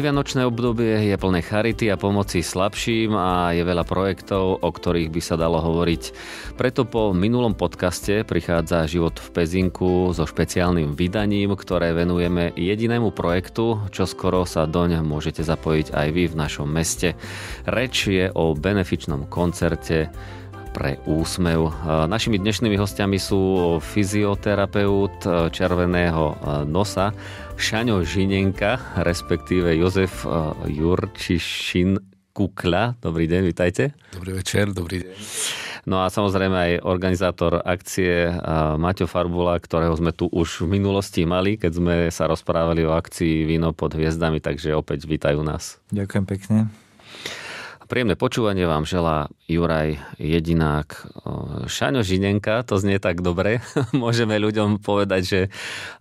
Predvianočné obdobie je plné charity a pomoci slabším a je veľa projektov, o ktorých by sa dalo hovoriť. Preto po minulom podcaste prichádza Život v Pezinku so špeciálnym vydaním, ktoré venujeme jedinému projektu, čo skoro sa doň môžete zapojiť aj vy v našom meste. Reč je o benefičnom koncerte pre úsmev. Našimi dnešnými hostiami sú fyzioterapeut Červeného nosa Šaňo Žinenka, respektíve Jozef Jurčišin Kukľa. Dobrý deň, vitajte. Dobrý večer, dobrý deň. No a samozrejme aj organizátor akcie Maťo Farbula, ktorého sme tu už v minulosti mali, keď sme sa rozprávali o akcii Víno pod hviezdami, takže opäť vítajú nás. Ďakujem pekne. Príjemné počúvanie vám želá Juraj Jedinák. Šaňo Žinenka, to znie tak dobre. Môžeme ľuďom povedať, že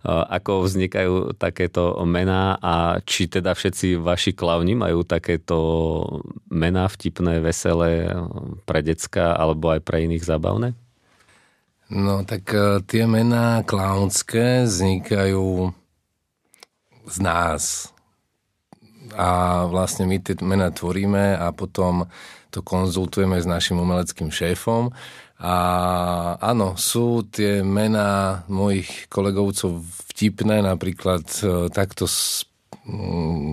ako vznikajú takéto mená a či teda všetci vaši klauni majú takéto mená vtipné, veselé pre decka alebo aj pre iných zábavné? No tak tie mená klaunské vznikajú z nás. A vlastne my tie mená tvoríme a potom to konzultujeme s našim umeleckým šéfom. A áno, sú tie mená mojich kolegovcov vtipné, napríklad takto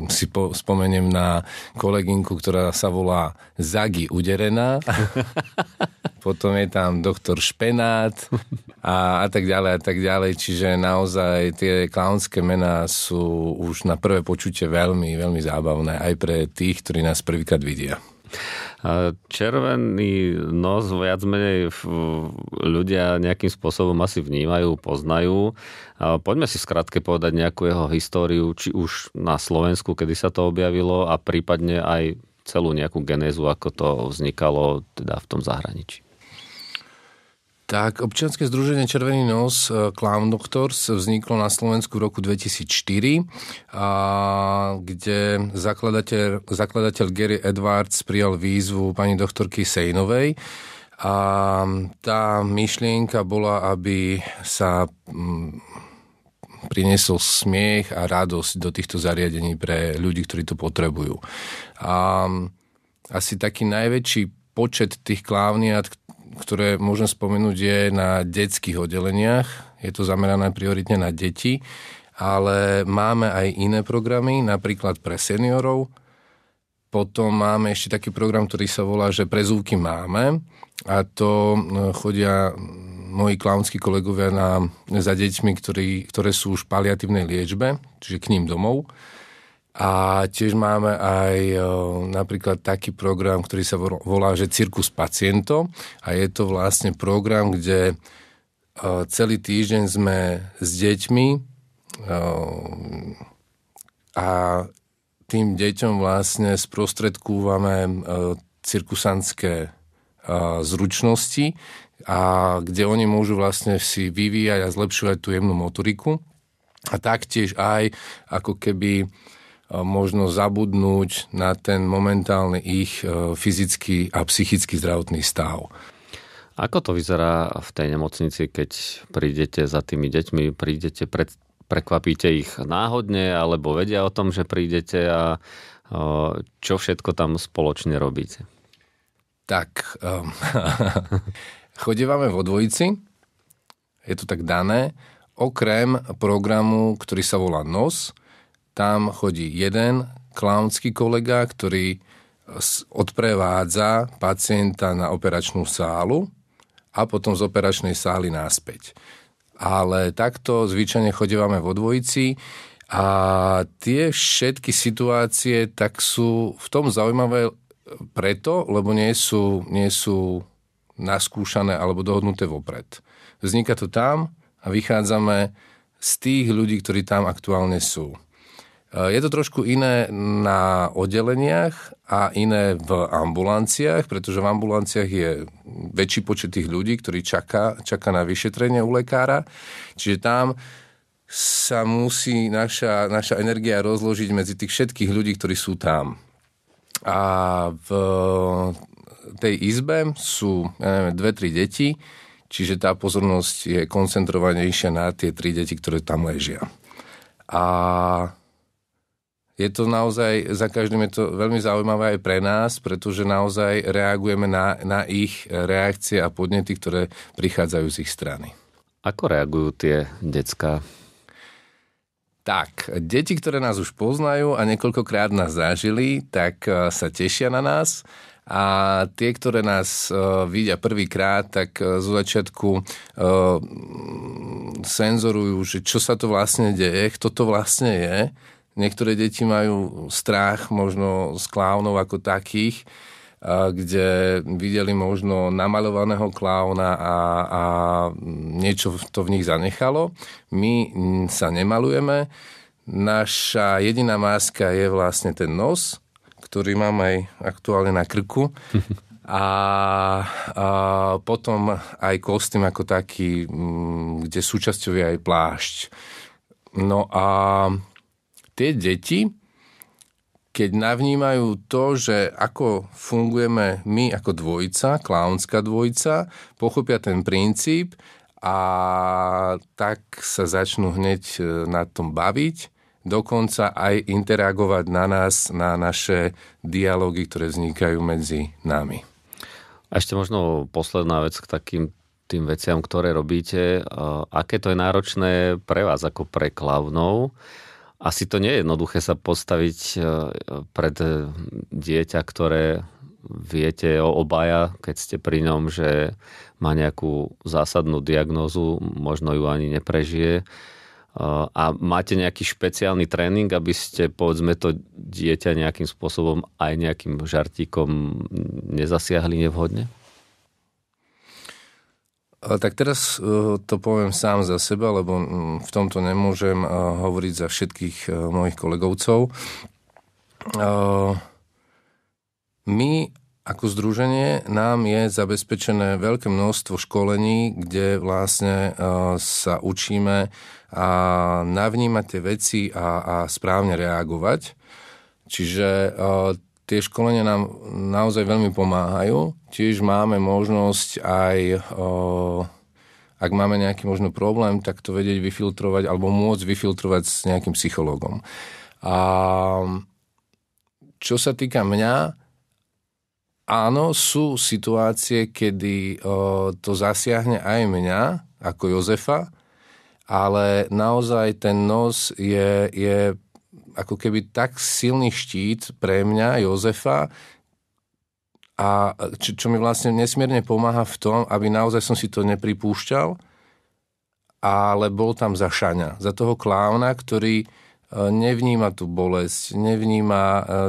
si spomeniem na kolegynku, ktorá sa volá Zagi Uderená. Potom je tam doktor Špenát a tak ďalej. Čiže naozaj tie klaunské mená sú už na prvé počutie veľmi, veľmi zábavné aj pre tých, ktorí nás prvýkrát vidia. Červený nos viac menej ľudia nejakým spôsobom asi vnímajú, poznajú. Poďme si skrátke povedať nejakú jeho históriu, či už na Slovensku, kedy sa to objavilo a prípadne aj celú nejakú genézu, ako to vznikalo teda v tom zahraničí. Tak, občianske združenie Červený nos Clown Doctors vzniklo na Slovensku v roku 2004, kde zakladateľ Gary Edwards prijal výzvu pani doktorky Sejnovej. A tá myšlienka bola, aby sa priniesol smiech a radosť do týchto zariadení pre ľudí, ktorí to potrebujú. A asi taký najväčší počet tých klauniat, ktoré môžem spomenúť, je na detských oddeleniach. Je to zamerané prioritne na deti, ale máme aj iné programy, napríklad pre seniorov. Potom máme ešte taký program, ktorý sa volá, že prezúvky máme. A to chodia moji klaunskí kolegovia za deťmi, ktoré sú už v paliatívnej liečbe, čiže k ním domov. A tiež máme aj napríklad taký program, ktorý sa volá, že Cirkus Paciento. A je to vlastne program, kde celý týždeň sme s deťmi a tým deťom vlastne sprostredkúvame cirkusantské zručnosti, a kde oni môžu vlastne si vyvíjať a zlepšovať tú jemnú motoriku. A taktiež aj ako keby možno zabudnúť na ten momentálny ich fyzický a psychický zdravotný stav. Ako to vyzerá v tej nemocnici, keď prídete za tými deťmi, prekvapíte ich náhodne, alebo vedia o tom, že prídete a čo všetko tam spoločne robíte? Tak, chodívame vo dvojici, je to tak dané, okrem programu, ktorý sa volá NOS. Tam chodí jeden klaunský kolega, ktorý odprevádza pacienta na operačnú sálu a potom z operačnej sály naspäť. Ale takto zvyčajne chodívame vo dvojici a tie všetky situácie tak sú v tom zaujímavé preto, lebo nie sú naskúšané alebo dohodnuté vopred. Vzniká to tam a vychádzame z tých ľudí, ktorí tam aktuálne sú. Je to trošku iné na oddeleniach a iné v ambulanciách, pretože v ambulanciách je väčší počet tých ľudí, ktorí čaká na vyšetrenie u lekára. Čiže tam sa musí naša energia rozložiť medzi tých všetkých ľudí, ktorí sú tam. A v tej izbe sú 2-3 deti, čiže tá pozornosť je koncentrovanejšia na tie 3 deti, ktoré tam ležia. A Je to naozaj, za každým je to veľmi zaujímavé aj pre nás, pretože naozaj reagujeme na ich reakcie a podnety, ktoré prichádzajú z ich strany. Ako reagujú tie decká? Tak, deti, ktoré nás už poznajú a niekoľkokrát nás zažili, tak sa tešia na nás. A tie, ktoré nás vidia prvýkrát, tak zo začiatku senzorujú, že čo sa to vlastne deje, kto to vlastne je. Niektoré deti majú strach možno z klaunov ako takých, kde videli možno namaľovaného klauna a niečo to v nich zanechalo. My sa nemalujeme. Naša jediná maska je vlastne ten nos, ktorý mám aj aktuálne na krku. A potom aj kostým ako taký, kde súčasťou je aj plášť. No a tie deti, keď navnímajú to, že ako fungujeme my ako dvojica, klaunská dvojica, pochopia ten princíp a tak sa začnú hneď na tom baviť, dokonca aj interagovať na nás, na naše dialógy, ktoré vznikajú medzi nami. A ešte možno posledná vec k takým tým veciam, ktoré robíte. Aké to je náročné pre vás ako pre klaunov? Asi to nie je jednoduché sa postaviť pred dieťa, ktoré viete obaja, keď ste pri ňom, že má nejakú zásadnú diagnózu, možno ju ani neprežije. A máte nejaký špeciálny tréning, aby ste, povedzme, to dieťa nejakým spôsobom aj nejakým žartíkom nezasiahli nevhodne? Tak teraz to poviem sám za seba, lebo v tomto nemôžem hovoriť za všetkých mojich kolegovcov. My ako združenie nám je zabezpečené veľké množstvo školení, kde vlastne sa učíme a navnímať tie veci a správne reagovať. Čiže tie školenia nám naozaj veľmi pomáhajú. Tiež máme možnosť aj, ak máme nejaký možno problém, tak to vedieť vyfiltrovať alebo môcť vyfiltrovať s nejakým psychológom. A čo sa týka mňa, áno, sú situácie, kedy to zasiahne aj mňa, ako Jozefa, ale naozaj ten nos je ako keby tak silný štít pre mňa, Jozefa, a čo mi vlastne nesmierne pomáha v tom, aby naozaj som si to nepripúšťal, ale bol tam za Šaňa, za toho klauna, ktorý nevníma tú bolesť, nevníma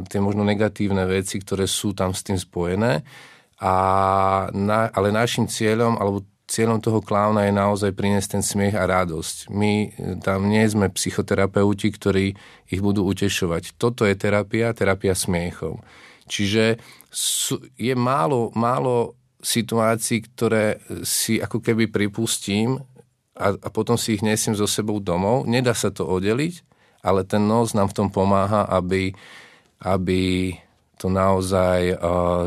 tie možno negatívne veci, ktoré sú tam s tým spojené, ale našim cieľom, alebo cieľom toho klauna je naozaj priniesť ten smiech a radosť. My tam nie sme psychoterapeuti, ktorí ich budú utešovať. Toto je terapia smiechom. Čiže je málo situácií, ktoré si ako keby pripustím a potom si ich nesiem so sebou domov. Nedá sa to oddeliť, ale ten nos nám v tom pomáha, aby to naozaj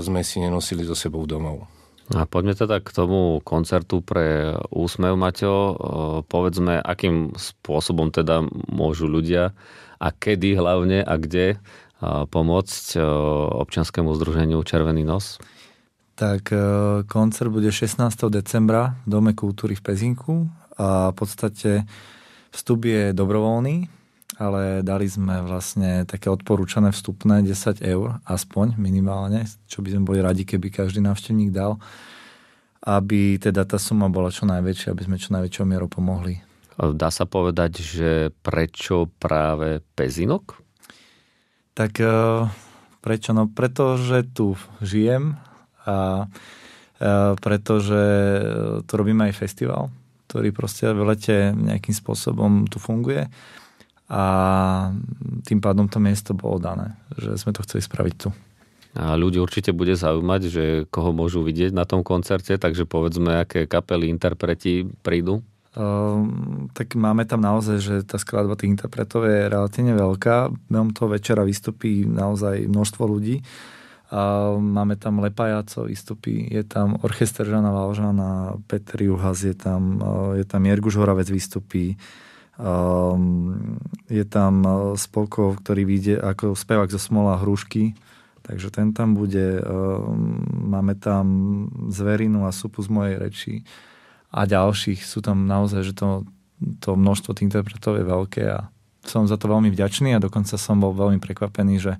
sme si nenosili so sebou domov. A poďme teda k tomu koncertu pre Úsmev, Maťo. Povedzme, akým spôsobom teda môžu ľudia a kedy hlavne a kde pomôcť občianskemu združeniu Červený nos? Tak koncert bude 16. decembra v Dome kultúry v Pezinku a v podstate vstup je dobrovoľný, ale dali sme vlastne také odporúčané vstupné 10 eur, aspoň minimálne, čo by sme boli radi, keby každý návštevník dal, aby teda tá suma bola čo najväčšia, aby sme čo najväčšou mierou pomohli. Dá sa povedať, že prečo práve Pezinok? Tak prečo? No pretože tu žijem a pretože tu robíme aj festival, ktorý proste v lete nejakým spôsobom tu funguje. A tým pádom to miesto bolo dané, že sme to chceli spraviť tu. A ľudí určite bude zaujímať, že koho môžu vidieť na tom koncerte, takže povedzme, aké kapely, interpreti prídu? Tak máme tam naozaj, že tá skladba tých interpretov je relatívne veľká. Behom toho večera vystupí naozaj množstvo ľudí. Máme tam Lepajacov vystupí, je tam orchester Žana Valžana, Petr Juhas, je tam Jerguš Horavec vystupí, Je tam Spolkov, ktorý vyjde ako spevák zo Smola Hrušky, takže ten tam bude. Máme tam Zverinu a Supu z mojej reči a ďalších. Sú tam naozaj, že to množstvo tých interpretov je veľké a som za to veľmi vďačný a dokonca som bol veľmi prekvapený, že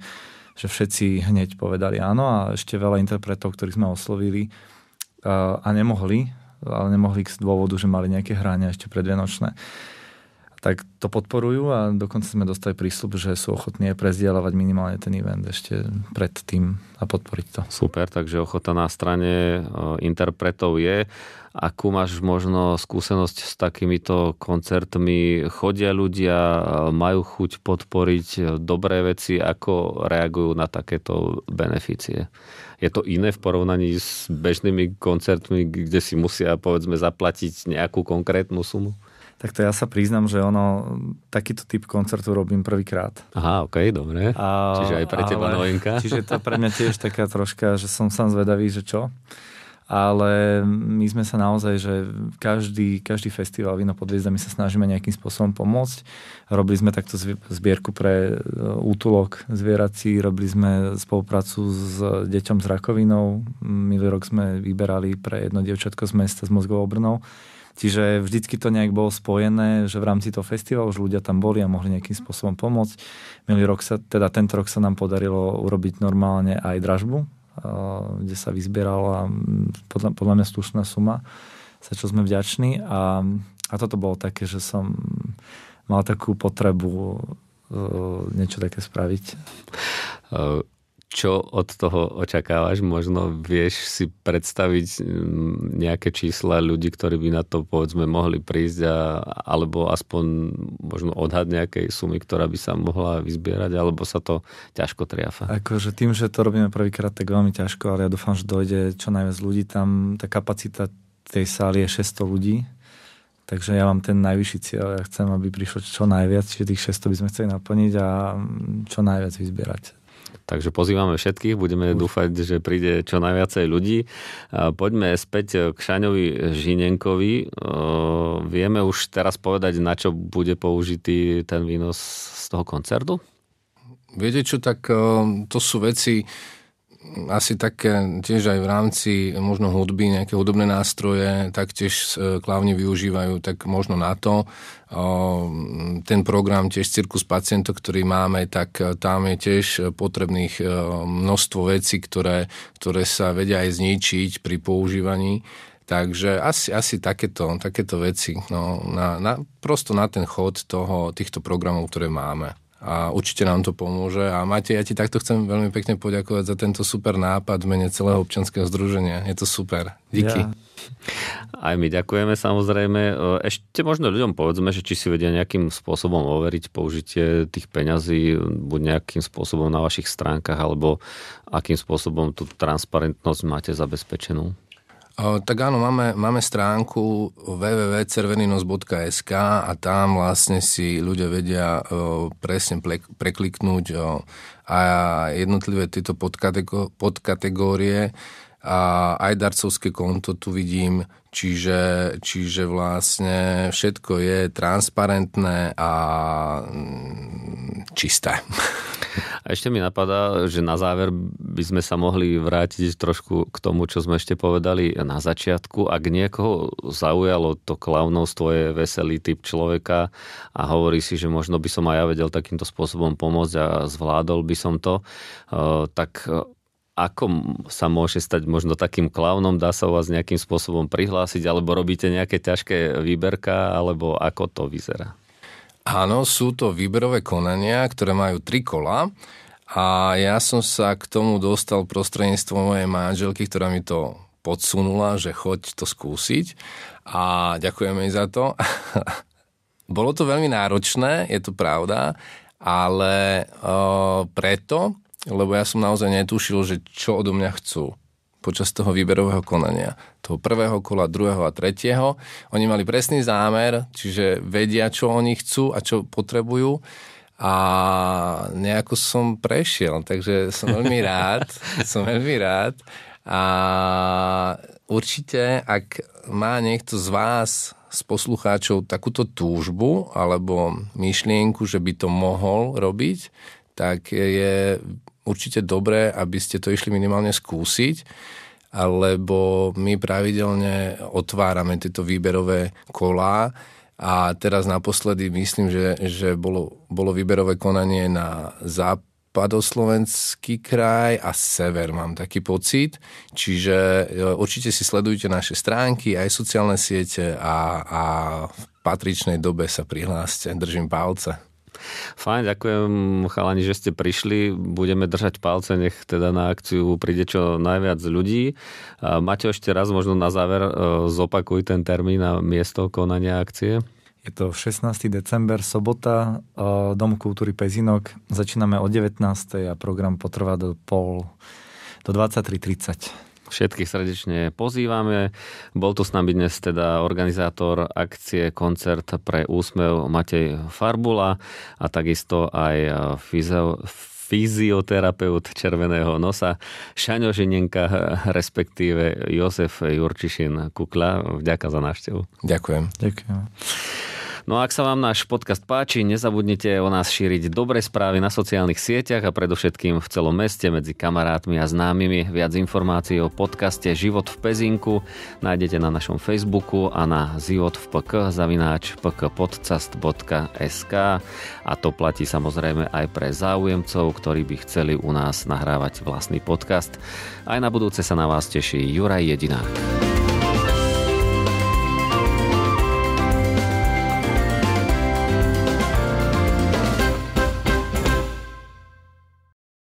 všetci hneď povedali áno a ešte veľa interpretov, ktorých sme oslovili a nemohli z dôvodu, že mali nejaké hrania ešte predvianočné. Tak to podporujú a dokonca sme dostali prísľub, že sú ochotní prezdieľavať minimálne ten event ešte pred tým a podporiť to. Super, takže ochota na strane interpretov je. Akú máš možno skúsenosť s takýmito koncertmi? Chodia ľudia, majú chuť podporiť dobré veci, ako reagujú na takéto benefície? Je to iné v porovnaní s bežnými koncertmi, kde si musia, povedzme, zaplatiť nejakú konkrétnu sumu? Takto ja sa priznám, že takýto typ koncertu robím prvýkrát. Aha, okej, dobre. Čiže aj pre teba novinka. Čiže to pre mňa tiež taká troška, že som sám zvedavý, že čo. Ale my sme sa naozaj, že každý festival Víno pod hviezdami sa snažíme nejakým spôsobom pomôcť. Robili sme takto zbierku pre útulok zvierací, robili sme spoluprácu s deťom s rakovinou. Minulý rok sme vyberali pre jedno dievčatko z mesta s mozgovou obrnou. Čiže vždycky to nejak bolo spojené, že v rámci toho festivalu už ľudia tam boli a mohli nejakým spôsobom pomôcť. Tento rok sa nám podarilo urobiť normálne aj dražbu, kde sa vyzbierala podľa mňa slušná suma, za čo sme vďační. A toto bolo také, že som mal takú potrebu niečo také spraviť. Čo od toho očakávaš? Možno vieš si predstaviť nejaké čísla ľudí, ktorí by na to, povedzme, mohli prísť alebo aspoň možno odhad nejakej sumy, ktorá by sa mohla vyzbierať, alebo sa to ťažko triafa? Akože tým, že to robíme prvýkrát, tak veľmi ťažko, ale ja dúfam, že dojde čo najviac ľudí. Tam tá kapacita tej sály je 600 ľudí, takže ja mám ten najvyšší cieľ. Ja chcem, aby prišlo čo najviac, čiže tých 600 by sme chceli naplniť a čo najviac vyzbierať. Takže pozývame všetkých, budeme dúfať, že príde čo najviacej ľudí. Poďme späť k Šaňovi Žinenkovi. Vieme už teraz povedať, na čo bude použitý ten výnos z toho koncertu? Viete čo, tak to sú veci asi také tiež aj v rámci možno hudby, nejaké hudobné nástroje, taktiež klávni využívajú, tak možno na to. Ten program tiež Cirkus pacientov, ktorý máme, tak tam je tiež potrebných množstvo vecí, ktoré sa vedia aj zničiť pri používaní. Takže asi takéto veci. Prosto na ten chod týchto programov, ktoré máme. A určite nám to pomôže. A Matej, ja ti takto chcem veľmi pekne poďakovať za tento super nápad v mene celého občianskeho združenia. Je to super. Díky. Ja. Aj my ďakujeme, samozrejme. Ešte možno ľuďom povedzme, že či si vedia nejakým spôsobom overiť použitie tých peňazí, buď nejakým spôsobom na vašich stránkach, alebo akým spôsobom tú transparentnosť máte zabezpečenú. Tak áno, máme stránku www.cerveninos.sk a tam vlastne si ľudia vedia presne prekliknúť a jednotlivé tieto podkategórie a aj darcovské konto tu vidím, čiže vlastne všetko je transparentné a čisté. A ešte mi napadá, že na záver by sme sa mohli vrátiť trošku k tomu, čo sme ešte povedali na začiatku. Ak niekoho zaujalo to klaunovstvo, je veselý typ človeka a hovorí si, že možno by som aj ja vedel takýmto spôsobom pomôcť a zvládol by som to, tak ako sa môže stať možno takým klaunom? Dá sa u vás nejakým spôsobom prihlásiť, alebo robíte nejaké ťažké výberka, alebo ako to vyzerá? Áno, sú to výberové konania, ktoré majú 3 kola a ja som sa k tomu dostal prostredníctvom mojej manželky, ktorá mi to podsunula, že choď to skúsiť a ďakujem jej za to. Bolo to veľmi náročné, je to pravda, ale preto, lebo ja som naozaj netušil, že čo odo mňa chcú počas toho výberového konania. Toho prvého kola, druhého a tretieho. Oni mali presný zámer, čiže vedia, čo oni chcú a čo potrebujú. A nejako som prešiel, takže som veľmi rád. A určite, ak má niekto z vás z poslucháčov takúto túžbu alebo myšlienku, že by to mohol robiť, tak je určite dobré, aby ste to išli minimálne skúsiť, alebo my pravidelne otvárame tieto výberové kolá a teraz naposledy myslím, že bolo výberové konanie na západoslovenský kraj a sever, mám taký pocit. Čiže určite si sledujte naše stránky, aj sociálne siete a v patričnej dobe sa prihláste. Držím palce. Fajn, ďakujem chalani, že ste prišli. Budeme držať palce, nech teda na akciu príde čo najviac ľudí. Maťo, ešte raz možno na záver zopakuj ten termín a miesto konania akcie. Je to 16. december, sobota, Dom kultúry Pezinok. Začíname o 19. a program potrvá do 23:30. Všetkých srdečne pozývame. Bol tu s nami dnes teda organizátor akcie Koncert pre úsmev Matej Farbula a takisto aj fyzioterapeut Červeného nosa Šaňo Žinenka, respektíve Jozef Jurčišin Kukla. Vďaka za návštevu. Ďakujem. No a ak sa vám náš podcast páči, nezabudnite o nás šíriť dobré správy na sociálnych sieťach a predovšetkým v celom meste medzi kamarátmi a známymi. Viac informácií o podcaste Život v Pezinku nájdete na našom Facebooku a na životvpk@pkpodcast.sk a to platí samozrejme aj pre záujemcov, ktorí by chceli u nás nahrávať vlastný podcast. Aj na budúce sa na vás teší Juraj Jedinák.